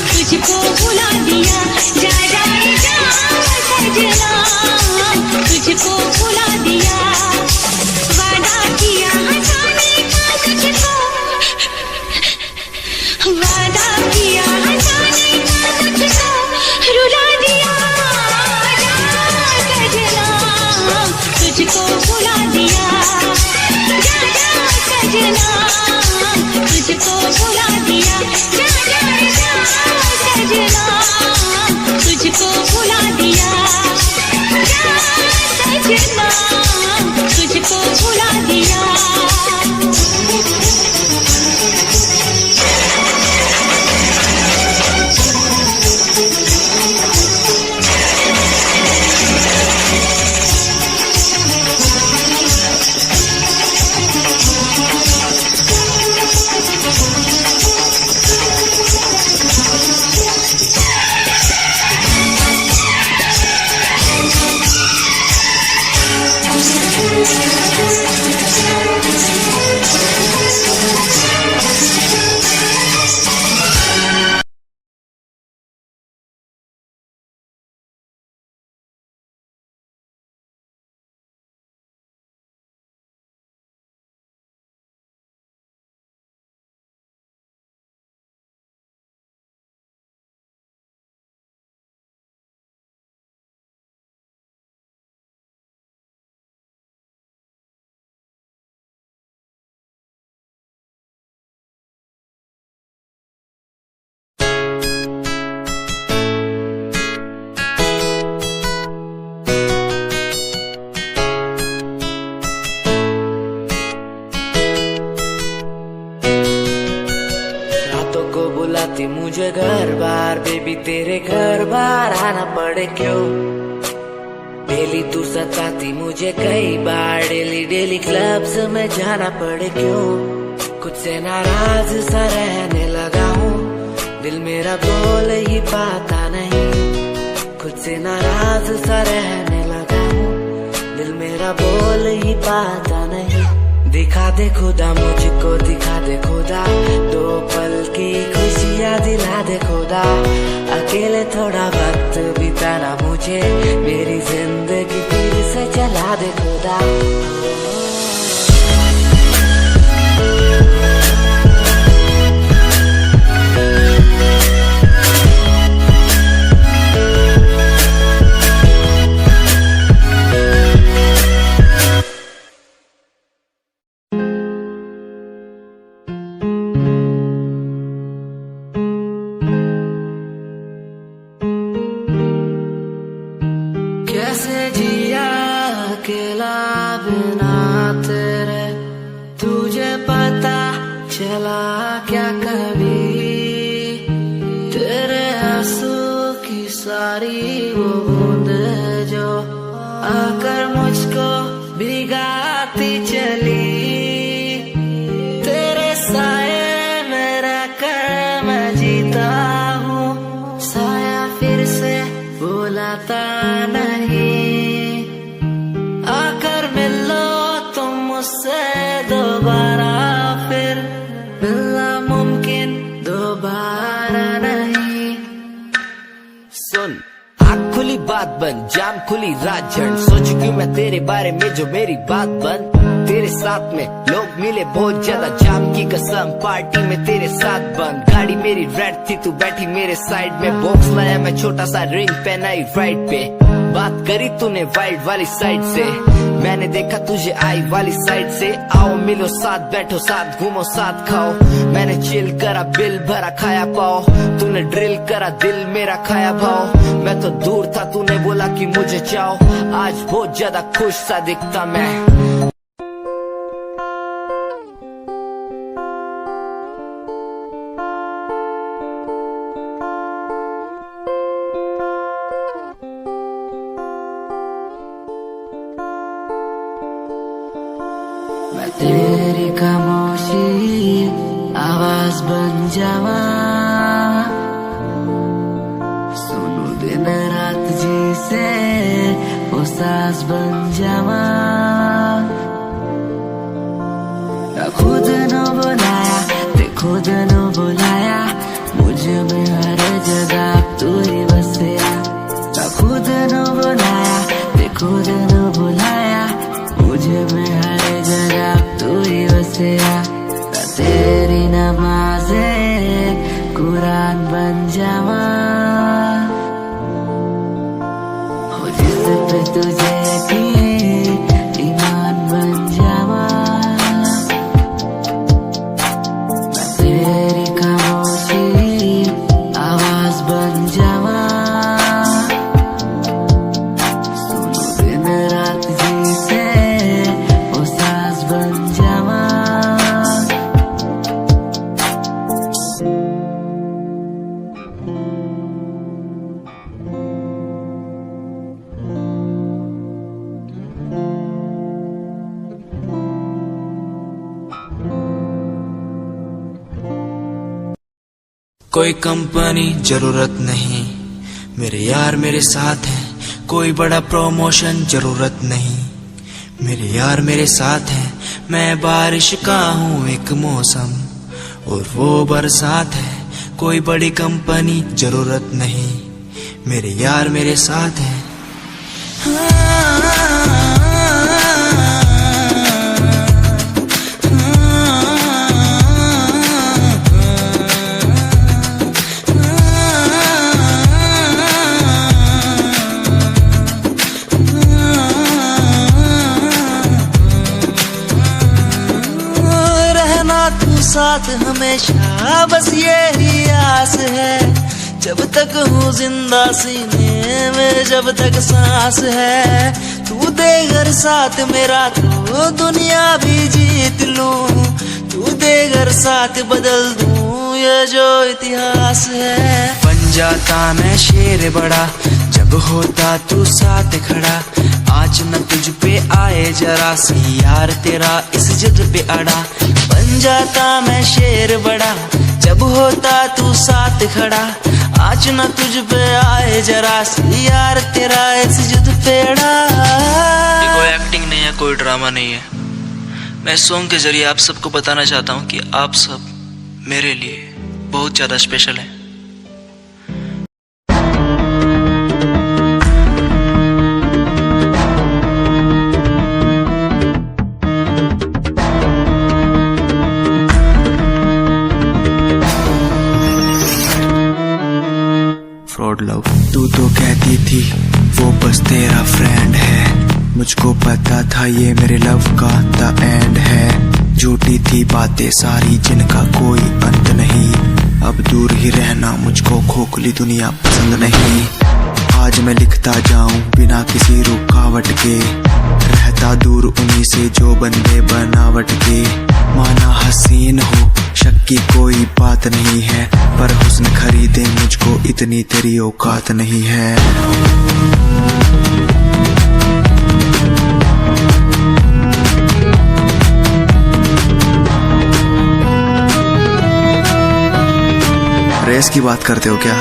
तुझको भुला दिया, जा जा जा सजना तुझको भुला दिया। वादा किया हंसाने का तुझको, वादा किया हंसाने का तुझको रुला दिया। जा सजना तुझको भुला दिया, जा जा सजना तुझको भुला दिया। जा जा जा सजना तुझको भुला दिया, जा सजना तुझको भुला दिया। बुलाती मुझे घर बार, बेबी तेरे घर बार आना पड़े क्यों। डेली तू सताती मुझे कई बार, डेली डेली क्लब्स में जाना पड़े क्यों। खुद से नाराज सा रहने लगा हूँ, दिल मेरा बोल ही पाता नहीं। खुद से नाराज सा रहने लगा हूँ, दिल मेरा बोल ही पाता नहीं। दिखा दे खुदा मुझको, दिखा दे खुदा, दो पल की खुशियाँ दिला दे खुदा। अकेले थोड़ा वक्त बिताना मुझे, मेरी जिंदगी फिर से चला दे खुदा। कैसे जिया अकेला बिना तेरे, तुझे पता चला क्या कभी। तेरे आंसू की सारी वो बूंद जो आकर मुझको भिगाती चली। तेरे साए में रहकर मैं जी बन, जाम खुली राजन। सोच क्यों मैं तेरे बारे में जो मेरी बात बन। तेरे साथ में लोग मिले बहुत ज्यादा, जाम की कसम पार्टी में तेरे साथ बंद। गाड़ी मेरी रेड थी, तू बैठी मेरे साइड में। बॉक्स लाया मैं छोटा सा, रिंग पहनाई राइट पे। बात करी तूने वाइड वाली साइड से, मैंने देखा तुझे आई वाली साइड से। आओ मिलो साथ, बैठो साथ, घूमो साथ, खाओ। मैंने चिल करा, बिल भरा, खाया पाओ। तूने ड्रिल करा, दिल मेरा खाया भाव। मैं तो दूर था, तूने बोला कि मुझे चाहो। आज बहुत ज्यादा खुश सा दिखता मैं। मैं तेरी खामोशी आवाज बन जावा, सुनू दिन रात जी से वो सास बन जावा। ना खुद न बुलाया, ते खुद न बुलाया, मुझे में हर जगह तू ही बसिया। ना खुद न बुलाया, ते खुद न बुलाया, मुझे में हर जगह तू ही बसिया। तेरी नमाज़े कुरान बन जावा, हो जिस पे तुझे की ईमान बन जावा। मैं तेरी खामोशी आवाज बन जावा, सुनो दिन रात जी से वो सास बन जावा। कोई कंपनी जरूरत नहीं, मेरे यार मेरे साथ हैं। कोई बड़ा प्रमोशन जरूरत नहीं, मेरे यार मेरे साथ हैं। मैं बारिश का हूँ एक मौसम और वो बरसात है। कोई बड़ी कंपनी जरूरत नहीं, मेरे यार मेरे साथ हैं। साथ हमेशा बस यही आस है, जब तक हूँ जिंदा सीने में, जब तक सांस है। तू दे घर साथ मेरा तो दुनिया भी जीत लूं, तू दे घर साथ बदल दूं ये जो इतिहास है। बन जाता मैं शेर बड़ा जब होता तू साथ खड़ा। आज न तुझ पे आए जरा सी यार तेरा इस जिद पे अड़ा। बन जाता मैं शेर बड़ा जब होता तू साथ खड़ा। आज न तुझ पे आए जरा सी यार तेरा इस जिद पे अड़ा। ये कोई एक्टिंग नहीं है, कोई ड्रामा नहीं है। मैं सॉन्ग के जरिए आप सबको बताना चाहता हूँ कि आप सब मेरे लिए बहुत ज़्यादा स्पेशल हैं। फ्रॉड लव तू तो कहती थी वो बस तेरा फ्रेंड है, मुझको पता था ये मेरे लव का द एंड है। झूठी थी बातें सारी जिनका कोई अंत नहीं, अब दूर ही रहना मुझको खोखली दुनिया पसंद नहीं। आज मैं लिखता जाऊं बिना किसी रुकावट के, रहता दूर उन्हीं से जो बंदे बनावट के। माना हसीन हो शक की कोई बात नहीं है, पर हुस्न खरीदे मुझको इतनी तेरी औकात नहीं है। रेस की बात करते हो क्या?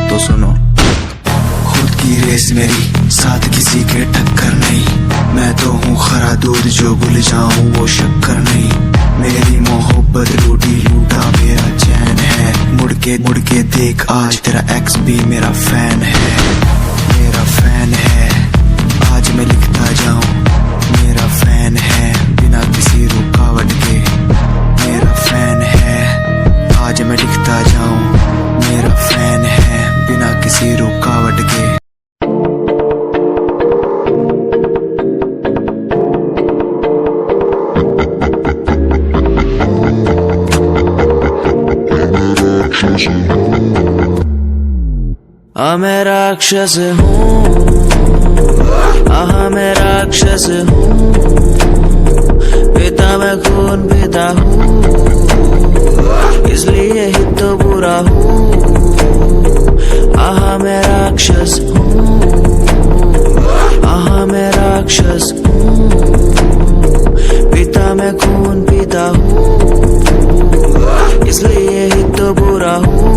तो सुनो, खुद की रेस मेरी साथ किसी के टक्कर नहीं। मैं तो हूँ खरा दूध जो भूल जाऊं वो शक्कर नहीं। मेरी मोहब्बत लूटी लूटा मेरा चैन है, मुड़ के देख आज तेरा एक्स भी मेरा फैन है। मैं राक्षस हूँ, मैं राक्षस हूँ, पिता मैं खून पिता हूँ, इसलिए ही तो बुरा हूँ। मैं राक्षस हूँ, मैं राक्षस हूँ, पिता मैं खून पिता हूँ, इसलिए ही तो बुरा हूँ।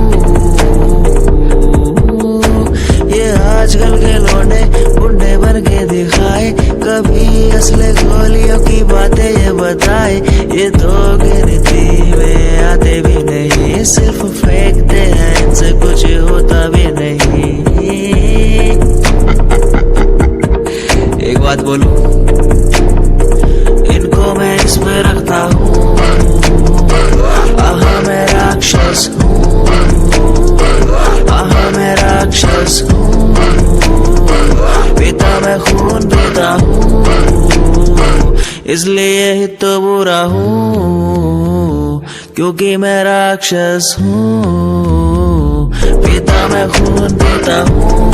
ये आजकल के लौंडे बुढ़े बन के दिखाए, कभी असले गोलियों की बातें ये बताए। ये तो गिनती में आते भी नहीं, सिर्फ फेंकते हैं, इनसे कुछ होता भी नहीं। एक बात बोलूं, इनको मैं इसमें रखता हूँ। मैं राक्षस हूँ, मैं राक्षस हूँ, पिता मैं खून पीता हूँ, इसलिए ही तो बुरा हूँ, क्योंकि मैं राक्षस हूँ। पिता मैं खून पीता हूँ,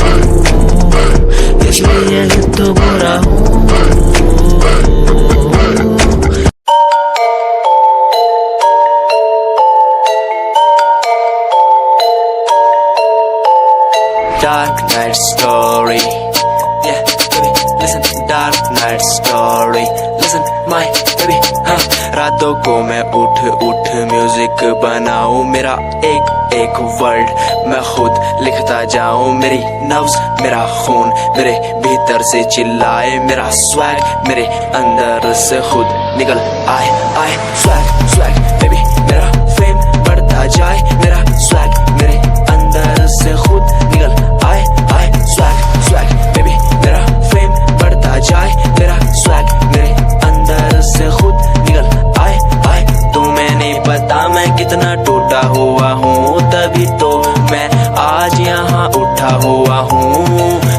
इसलिए ही तो बुरा हूँ। Dark night story, yeah, baby, listen, dark night story, listen, my baby, रातों को मैं उठ उठ म्यूजिक बनाऊं, मेरा एक एक वर्ड मैं खुद लिखता जाऊं, मेरी नब्ज मेरा खून मेरे भीतर से चिल्लाए, मेरा स्वैग मेरे अंदर से खुद निकल आए आए। स्वैग स्वैग बेबी, मेरा फेम बढ़ता जाए, मेरा स्वैग मेरे अंदर से खुद निकल आए आए। स्वैग स्वैग बेबी, मेरा फेम बढ़ता जाए, मेरा स्वैग मेरे अंदर से खुद निकल आए आए। तुम्हें नहीं पता मैं कितना टूटा हुआ हूँ, तभी तो मैं आज यहाँ उठा हुआ हूँ।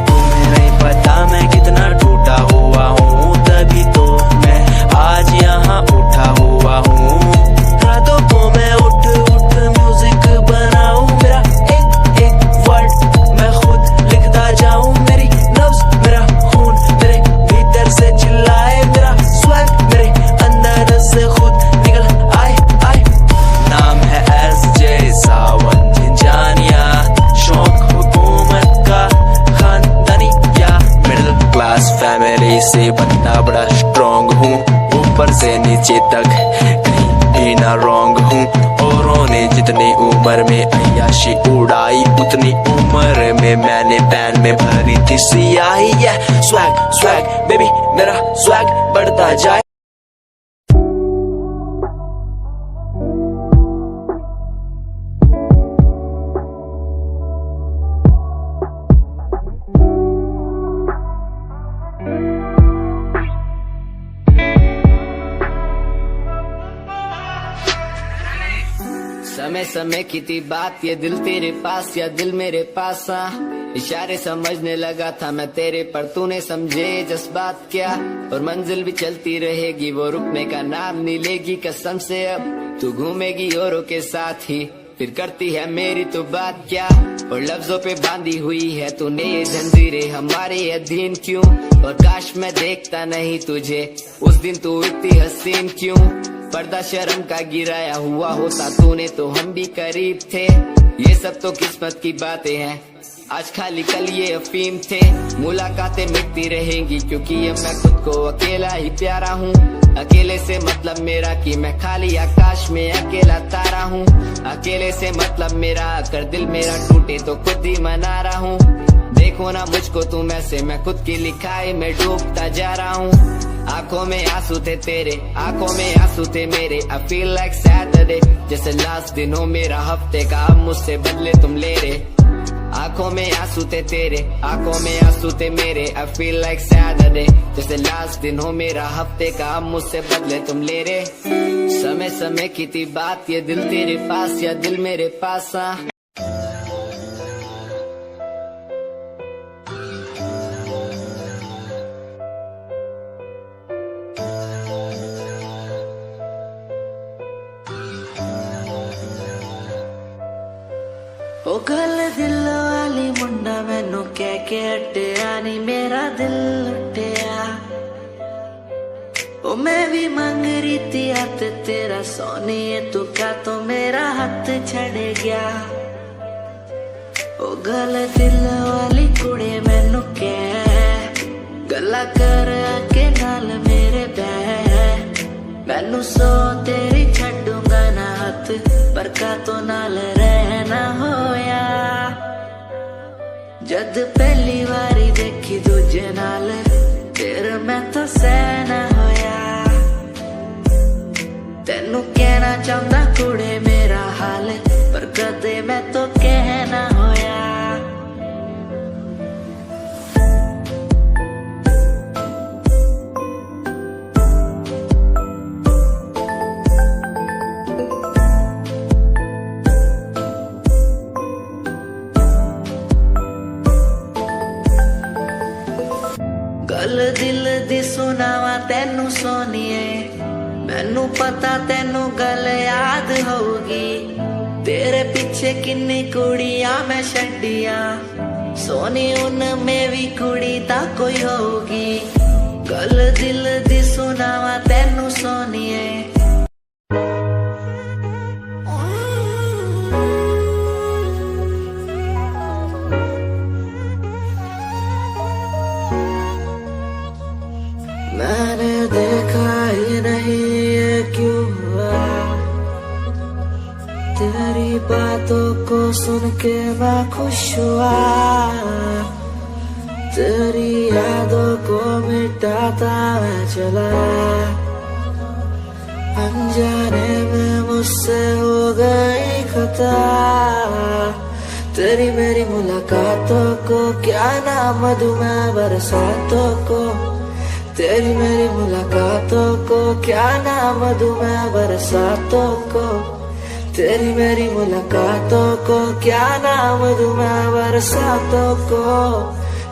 तुम्हें नहीं पता मैं कितना टूटा हुआ हूँ, तभी तो मैं आज यहाँ उठा हुआ हूँ। रातों को मैं उठ उठ म्यूजिक बनाऊं, मेरा एक एक वर्ड मैं खुद लिखता जाऊं, मेरी नब्ज मेरा खून मेरे भीतर से चिल्लाए, मेरा स्वैग मेरे अंदर से खुद निकल आए आए। नाम है SJ सावन झिंझानिया, शौक हुकूमत का खानदानी या मिडिल क्लास फैमिली से बनना बड़ा स्ट्रॉन्ग हूँ, ऊपर से नीचे तक कहीं भी ना रॉन्ग हूँ। औरों ने जितनी उम्र में अय्याशी उड़ाई, उतनी उम्र में मैंने पैन में भरी थी सियाही। स्वैग स्वैग बेबी, मेरा स्वैग बढ़ता जाए। समय समय की थी बात, ये दिल तेरे पास या दिल मेरे पास, इशारे समझने लगा था मैं तेरे, पर तूने समझे जज्बात क्या। और मंजिल भी चलती रहेगी, वो रुकने का नाम नहीं लेगी कसम से। अब तू घूमेगी औरों के साथ ही, फिर करती है मेरी तो बात क्या। और लफ्जों पे बांधी हुई है तूने ये जंजीरें, हमारे अधीन क्यों। और काश मैं देखता नहीं तुझे उस दिन, तू इतनी हसीन क्यों। पर्दा शर्म का गिराया हुआ होता तूने तो हम भी करीब थे। ये सब तो किस्मत की बातें हैं, आज खाली कल ये अफीम थे। मुलाकातें मिटती रहेंगी क्योंकि ये मैं खुद को अकेला ही प्यारा हूँ। अकेले से मतलब मेरा कि मैं खाली आकाश में अकेला तारा हूँ। अकेले से मतलब मेरा अगर दिल मेरा टूटे तो खुद ही मना रहा हूँ। देखो ना मुझको तुम ऐसे, मैं खुद की लिखाई में डूबता जा रहा हूँ। आंखों में आंसू थे तेरे, आंखों में आंसू थे मेरे। I feel like Saturday, जैसे लास्ट दिन हो मेरा हफ्ते का, अब मुझसे बदले तुम ले रहे। आंखों में आंसू थे तेरे, आंखों में आंसू थे मेरे। I feel like Saturday, जैसे लास्ट दिन हो मेरा हफ्ते का, अब मुझसे बदले तुम ले रहे। समय समय की थी बात, ये दिल तेरे पास या दिल मेरे पास। ओ गल दिल वाली मुंडा मैनू कह के हटिया नी मेरा दिल लुटिया ओ मैं भी मंग रही थी हाथ तेरा सोनी तू क्या तो मेरा हाथ छड़ गया ओ गल दिल वाली कुड़ी मैनू कह गल्ला कर के नाल मेरे बह मैनू सो तेरी छड्डूंगा ना हाथ पर का तो नाल रहना होया जद पहली बारी देखी दूजे नाल फिर मैं तो सहना होया तेनू कहना चाहता कुड़े मेरा हाल पर कदे मैं तो कहना होया गल दिल दी सुनावा तेनू सोनिए मैनू पता तेनू गल याद होगी तेरे पीछे किन्नी कुड़ियां मैं छड्डियां सोनी उनमें भी कुड़ी ता कोई होगी गल दिल दी सुनावा तेनू सोनिए मैंने देखा ही नहीं ये क्यों हुआ तेरी बातों को सुन के मैं खुश हुआ तेरी यादों को मिटाता मैं चला अनजाने में मुझसे हो गई खता तेरी मेरी मुलाकातों को क्या नाम दूं मैं बरसातों को तेरी मेरी मुलाकातों को क्या नाम दूं मैं बरसातों को तेरी मेरी मुलाकातों को क्या नाम दूं मैं बरसातों को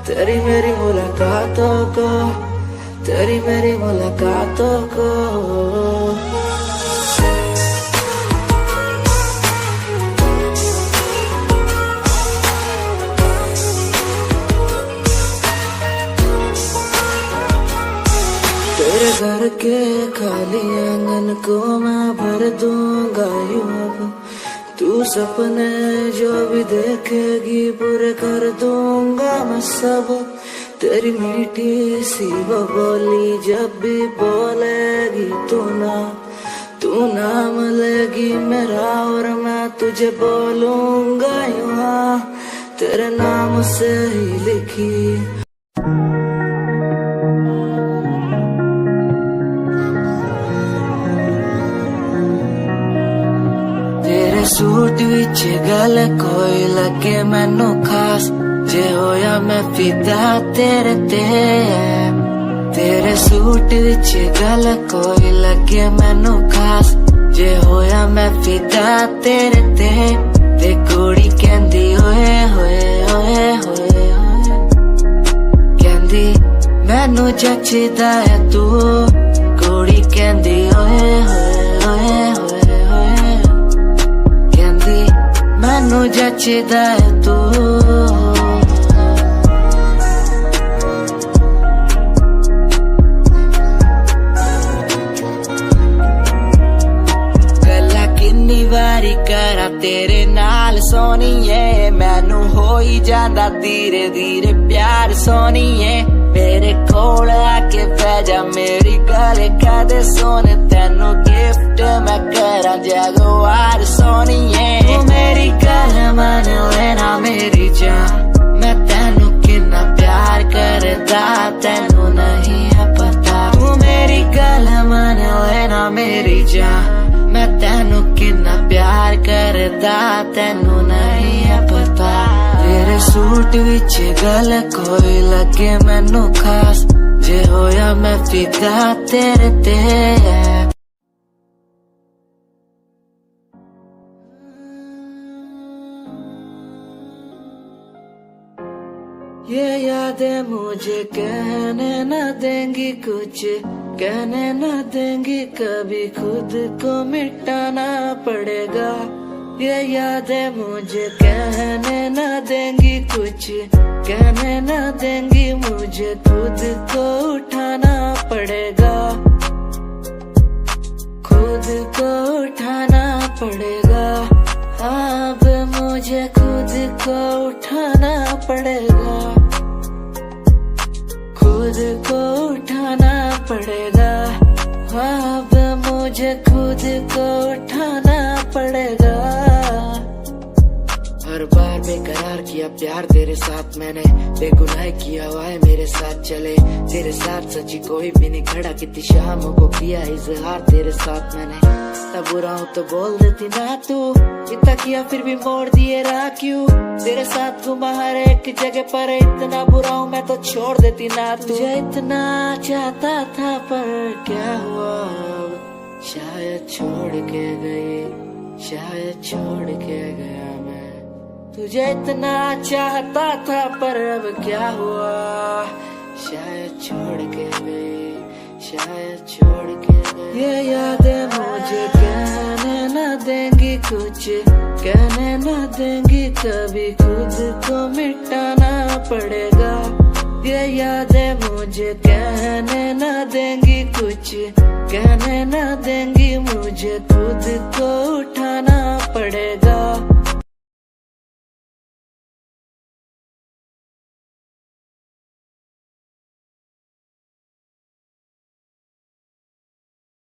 तेरी मेरी मुलाकातों को तेरी मेरी मुलाकातों को तेरे घर के खाली आंगन को मैं भर दूंगा यूं अब तू सपने जो भी देखेगी पूरे कर दूंगा मैं सब तेरी मीठी सी वो बोली जब भी बोलेगी तू नाम लेगी मेरा और मैं तुझे बोलूंगा यूं तेरे नाम से ही लिखी सूट विच गल कोई लगे मैनू खास जे होया मैं फिदा तेरे ते तेरे सूट विच गल कोई लगे मैनू खास जे होया मैं फिदा तेरे ते कुड़ी कहंदी ओए होए ओए होए कहंदी मैनू जचदा है तू कुड़ी कहंदी ओए होए ओए होए मैनू जचदा है तू गल्ला किन्नी वारी करा तेरे नाल सोनिए मैनू हो ही जांदा धीरे धीरे प्यार सोनिए मेरे कोल आके पै जा मेरी गल कदे सोने तेनू गिफ्ट मैं करा जगवार सोनिए मेरी गल मन लेना मेरी जान मैं तेनू कितना प्यार करदा तेनू नहीं है पता तू मेरी गल मन लेना मेरी जान मैं तेनू कितना प्यार करदा तेनू नहीं है पता तेरे सूट विच गल कोई लगे मैनू खास जे होया मैं फिदा तेरे ते ये यादें मुझे कहने न देंगी कुछ कहने न देंगी कभी खुद को मिटाना पड़ेगा ये यादें मुझे कहने न देंगी कुछ, कहने न देंगी मुझे, खुद को उठाना पड़ेगा, खुद को उठाना पड़ेगा। अब मुझे खुद को उठाना पड़ेगा, खुद को उठाना पड़ेगा। अब मुझे खुद को उठाना पड़ेगा। हर बार बेकरार किया प्यार तेरे साथ मैंने, बेगुनाह किया हुआ है मेरे साथ चले, तेरे साथ सच्ची कोई भी नहीं खड़ा, कितनी शामों को किया इजहार तेरे साथ मैंने। तब बुरा हूँ तो बोल देती ना तू, इतना किया फिर भी मोड़ दिए राह क्यों, तेरे साथ घुमा हर एक जगह पर, इतना बुरा हूँ मैं तो छोड़ देती ना तू। तुझे इतना चाहता था पर क्या हुआ, शायद छोड़ के गई, शायद छोड़ के गया मैं। तुझे इतना चाहता था पर अब क्या हुआ, शायद छोड़ के गई, शायद छोड़ के गई। ये यादें मुझे कहने न देंगी कुछ, कहने न देंगी कभी, खुद को मिटाना पड़ेगा। ये यादें मुझे कहने न देंगी कुछ, कहने न देंगी मुझे, खुद को उठाना पड़ेगा।